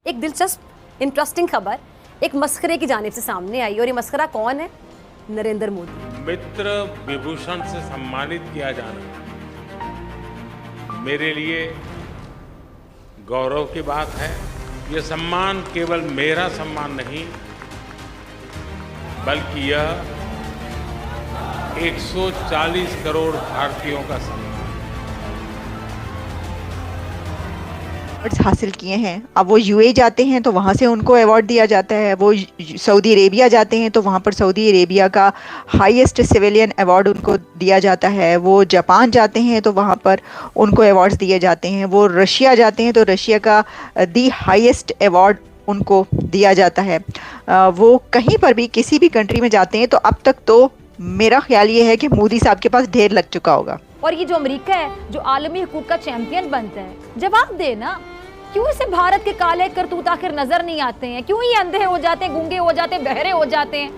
एक दिलचस्प इंटरेस्टिंग खबर एक मस्खरे की जानिब से सामने आई, और ये मस्खरा कौन है? नरेंद्र मोदी। मित्र विभूषण से सम्मानित किया जाना मेरे लिए गौरव की बात है। यह सम्मान केवल मेरा सम्मान नहीं, बल्कि यह 140 करोड़ भारतीयों का सम्मान। हासिल किए हैं। अब वो यूएई जाते हैं तो वहाँ से उनको अवार्ड दिया जाता है, वो सऊदी अरेबिया जाते हैं तो वहाँ पर सऊदी अरेबिया का हाईएस्ट सिविलियन अवार्ड उनको दिया जाता है, वो जापान जाते हैं तो वहाँ पर उनको अवार्ड्स दिए जाते हैं, वो रशिया जाते हैं तो रशिया का दी हाईएस्ट अवार्ड उनको दिया जाता है। वो कहीं पर भी किसी भी कंट्री में जाते हैं तो अब तक तो मेरा ख्याल ये है कि मोदी साहब के पास ढेर लग चुका होगा। और ये जो अमेरिका है जो आलमी हुकूक का चैंपियन बनता है, जवाब दे ना, क्यों इसे भारत के काले करतूत आखिर नजर नहीं आते हैं? क्यों ये अंधे हो जाते हैं, गूंगे हो जाते हैं, बहरे हो जाते हैं?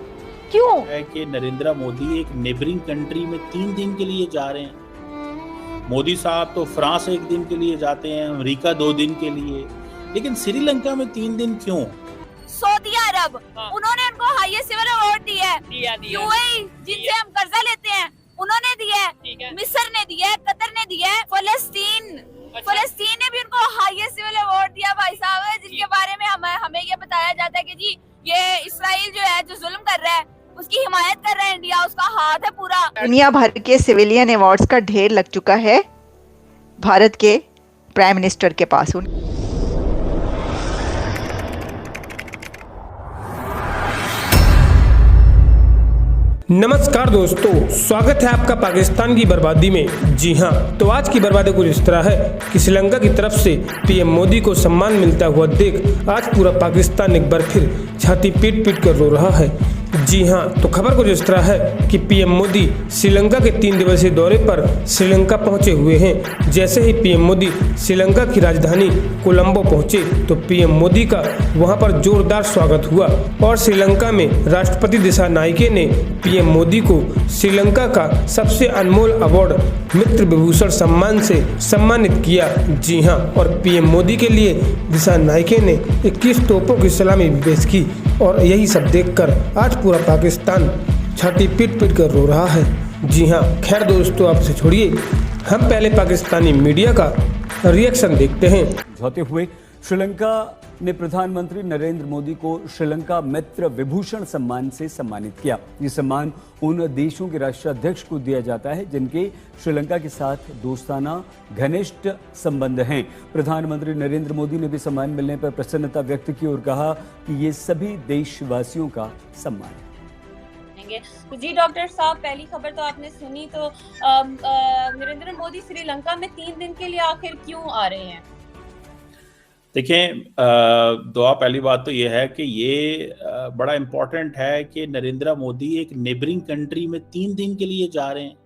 क्यों है कि नरेंद्र मोदी एक नेबरिंग कंट्री में 3 दिन के लिए जा रहे हैं। मोदी साहब तो फ्रांस 1 दिन के लिए जाते हैं, अमेरिका 2 दिन के लिए, लेकिन श्रीलंका में 3 दिन क्यों? सऊदी अरब, उन्होंने उनको हाईएस्ट सिविल अवार्ड दिया है। यूएई जिनसे हम कर्जा लेते हैं उन्होंने दिया है, मिस्र ने दिया है, कतर ने दिया है, फलस्तीन ने भी उनको हाईएस्ट सिविल अवार्ड दिया भाई साहब, जिनके बारे में हमें ये बताया जाता है कि जी ये इस्राइल जो है जो जुल्म कर रहा है उसकी हिमायत कर रहा है इंडिया, उसका हाथ है पूरा। दुनिया भर के सिविलियन अवार्ड्स का ढेर लग चुका है भारत के प्राइम मिनिस्टर के पास। नमस्कार दोस्तों, स्वागत है आपका पाकिस्तान की बर्बादी में। जी हां, तो आज की बर्बादी कुछ इस तरह है कि श्रीलंका की तरफ से पीएम मोदी को सम्मान मिलता हुआ देख आज पूरा पाकिस्तान एक बार फिर छाती पीट पीट कर रो रहा है। जी हां, तो खबर कुछ इस तरह है कि पीएम मोदी श्रीलंका के 3 दिवसीय दौरे पर श्रीलंका पहुंचे हुए हैं। जैसे ही पीएम मोदी श्रीलंका की राजधानी कोलंबो पहुंचे तो पीएम मोदी का वहां पर जोरदार स्वागत हुआ और श्रीलंका में राष्ट्रपति दिशानायके ने पीएम मोदी को श्रीलंका का सबसे अनमोल अवार्ड मित्र विभूषण सम्मान से सम्मानित किया। जी हां, और पीएम मोदी के लिए दिशानायके ने 21 तोपों की सलामी भी पेश की और यही सब देखकर आज पूरा पाकिस्तान छाती पीट पीट कर रो रहा है। जी हाँ, खैर दोस्तों, आपसे छोड़िए, हम पहले पाकिस्तानी मीडिया का रिएक्शन देखते हैं। होते हुए श्रीलंका ने प्रधानमंत्री नरेंद्र मोदी को श्रीलंका मित्र विभूषण सम्मान से सम्मानित किया। ये सम्मान उन देशों के राष्ट्राध्यक्ष को दिया जाता है जिनके श्रीलंका के साथ दोस्ताना घनिष्ठ संबंध हैं। प्रधानमंत्री नरेंद्र मोदी ने भी सम्मान मिलने पर प्रसन्नता व्यक्त की और कहा कि ये सभी देशवासियों का सम्मान है। तो जी डॉक्टर साहब, पहली खबर तो आपने सुनी, तो नरेंद्र मोदी श्रीलंका में 3 दिन के लिए आखिर क्यों आ रहे हैं? देखें, दुआ पहली बात तो ये है कि ये बड़ा इम्पोर्टेंट है कि नरेंद्र मोदी एक नेबरिंग कंट्री में 3 दिन के लिए जा रहे हैं।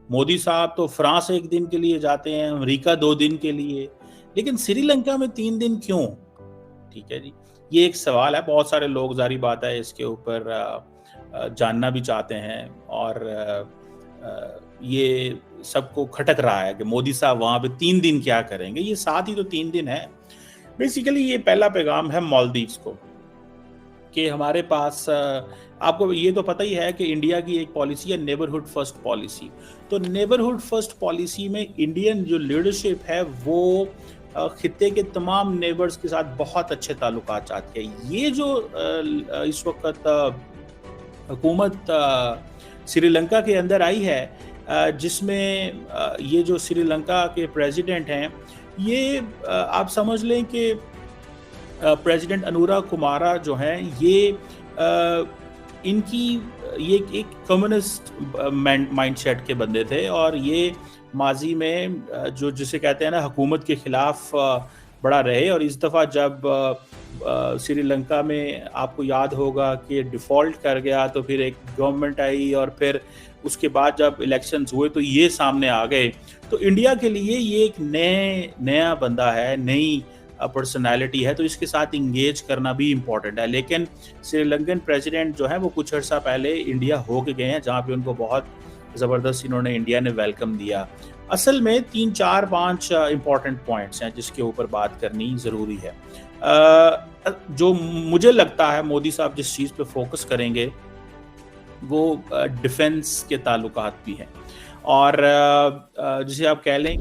मोदी साहब तो फ्रांस 1 दिन के लिए जाते हैं, अमेरिका 2 दिन के लिए, लेकिन श्रीलंका में 3 दिन क्यों? ठीक है जी, ये एक सवाल है। बहुत सारे लोग, जारी बात है, इसके ऊपर जानना भी चाहते हैं और ये सबको खटक रहा है कि मोदी साहब वहाँ पे 3 दिन क्या करेंगे। ये साथ ही तो 3 दिन है। बेसिकली ये पहला पैगाम है मालदीव्स को कि हमारे पास, आपको ये तो पता ही है कि इंडिया की एक पॉलिसी है नेबरहुड फर्स्ट पॉलिसी। तो नेबरहुड फर्स्ट पॉलिसी में इंडियन जो लीडरशिप है वो खित्ते के तमाम नेबर्स के साथ बहुत अच्छे ताल्लुकात चाहती है। ये जो इस वक्त हुकूमत श्रीलंका के अंदर आई है, जिसमें ये जो श्रीलंका के प्रेसिडेंट हैं, ये आप समझ लें कि प्रेसिडेंट अनुरा कुमारा जो हैं, ये इनकी ये एक कम्युनिस्ट माइंडसेट के बंदे थे और ये माजी में जो जिसे कहते हैं ना हुकूमत के खिलाफ बड़ा रहे। और इस दफ़ा जब श्रीलंका में आपको याद होगा कि डिफ़ॉल्ट कर गया तो फिर एक गवर्नमेंट आई और फिर उसके बाद जब इलेक्शंस हुए तो ये सामने आ गए। तो इंडिया के लिए ये एक नया बंदा है, नई पर्सनालिटी है, तो इसके साथ इंगेज करना भी इम्पॉर्टेंट है। लेकिन श्रीलंकन प्रेसिडेंट जो है वो कुछ अर्सा पहले इंडिया हो के गए हैं, जहाँ पे उनको बहुत ज़बरदस्त इन्होंने इंडिया ने वेलकम दिया। असल में 3, 4, 5 इम्पॉर्टेंट पॉइंट्स हैं जिसके ऊपर बात करनी ज़रूरी है। जो मुझे लगता है मोदी साहब जिस चीज़ पे फोकस करेंगे वो डिफेंस के ताल्लुकात भी हैं, और जिसे आप कह लें